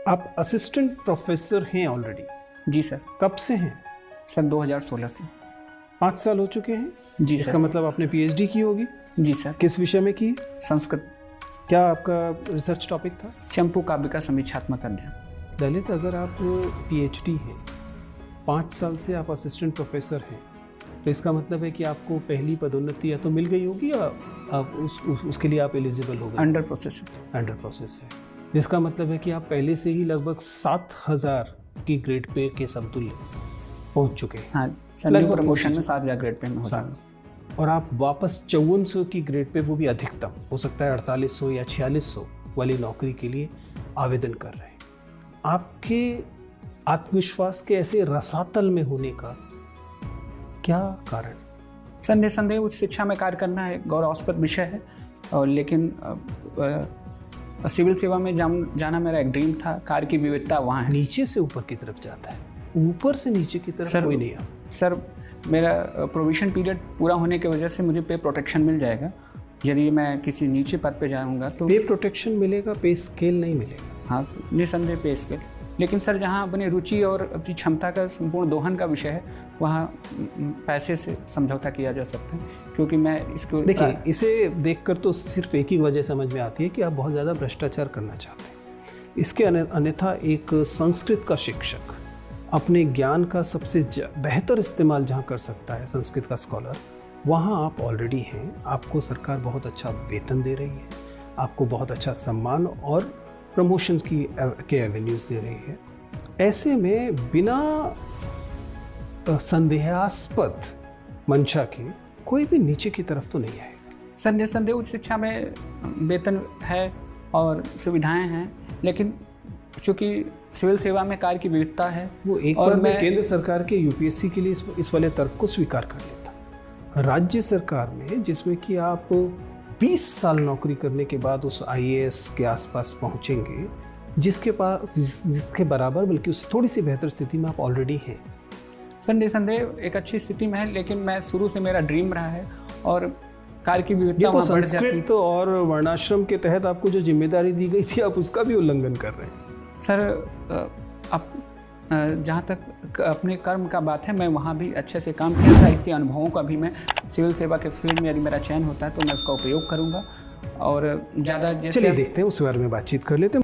आप assistant professor हैं already? जी sir. कब से हैं? सर 2016 से। 5 साल हो चुके हैं? जी इसका सर। मतलब आपने पीएचडी की होगी? जी सर। किस विषय में की? संस्कृत। क्या आपका रिसर्च टॉपिक था? चंपू काव्य का समीक्षात्मक अध्ययन। ललित, अगर आप पीएचडी हैं, 5 साल से आप असिस्टेंट प्रोफेसर हैं, तो इसका मतलब है कि आपको पहली पदोन्नति या तो मिल गई होगी या आप उसके लिए आप एलिजिबल हो गए? Under process. अंडर प्रोसेस है, जिसका मतलब है कि आप पहले से ही लगभग 7000 की ग्रेड पे के समतुल्य पहुंच चुके हैं। हाँ सर, प्रमोशन में 7000 ग्रेड पे में हो जाएगा। और आप वापस 5400 की ग्रेड पे, वो भी अधिकतम हो सकता है 4800 या 4600 वाली नौकरी के लिए आवेदन कर रहे हैं। आपके आत्मविश्वास के ऐसे रसातल में होने का क्या कारण? सर निसंदेह उच्च शिक्षा में कार्य करना है गौरवास्पद विषय है, और लेकिन सिविल सेवा में जाना मेरा एक ड्रीम था। कार्य की विविधता वहाँ है। नीचे से ऊपर की तरफ जाता है, ऊपर से नीचे की तरफ कोई नहीं है। सर मेरा प्रोविशन पीरियड पूरा होने की वजह से मुझे पे प्रोटेक्शन मिल जाएगा। यदि मैं किसी नीचे पद पे जाऊंगा तो पे प्रोटेक्शन मिलेगा, पे स्केल नहीं मिलेगा। हाँ निसंदेह पे स्केल। लेकिन सर जहाँ अपनी रुचि और अपनी क्षमता का संपूर्ण दोहन का विषय है, वहाँ पैसे से समझौता किया जा सकता है। क्योंकि मैं इसको देखिए, इसे देखकर तो सिर्फ एक ही वजह समझ में आती है कि आप बहुत ज़्यादा भ्रष्टाचार करना चाहते हैं। इसके अन्यथा एक संस्कृत का शिक्षक अपने ज्ञान का सबसे बेहतर इस्तेमाल जहाँ कर सकता है, संस्कृत का स्कॉलर, वहाँ आप ऑलरेडी हैं। आपको सरकार बहुत अच्छा वेतन दे रही है, आपको बहुत अच्छा सम्मान और प्रमोशन के एवेन्यूज़ दे रही है। ऐसे में बिना संदेहास्पद मंशा के कोई भी नीचे की तरफ तो नहीं आएगा। सर निसंदेह उच्च शिक्षा में वेतन है और सुविधाएं हैं, लेकिन चूँकि सिविल सेवा में कार्य की विविधता है, वो एक बार मैं केंद्र सरकार के यूपीएससी के लिए इस वाले तर्क को स्वीकार कर लेता। राज्य सरकार में, जिसमें कि आप 20 साल नौकरी करने के बाद उस आईएएस के आसपास पहुंचेंगे, जिसके बराबर बल्कि उससे थोड़ी सी बेहतर स्थिति में आप ऑलरेडी हैं। सर निसंदेह एक अच्छी स्थिति में है, लेकिन मैं शुरू से मेरा ड्रीम रहा है और कार्य की विविधता तो संस्कृत और वर्णाश्रम के तहत आपको जो जिम्मेदारी दी गई थी, आप उसका भी उल्लंघन कर रहे हैं। सर अब जहाँ तक अपने कर्म का बात है, मैं वहाँ भी अच्छे से काम किया था। इसके अनुभवों का भी मैं सिविल सेवा के फील्ड में, यदि मेरा चयन होता है तो मैं उसका उपयोग करूँगा। और ज़्यादा चलिए देखते हैं, उस बारे में बातचीत कर लेते हैं।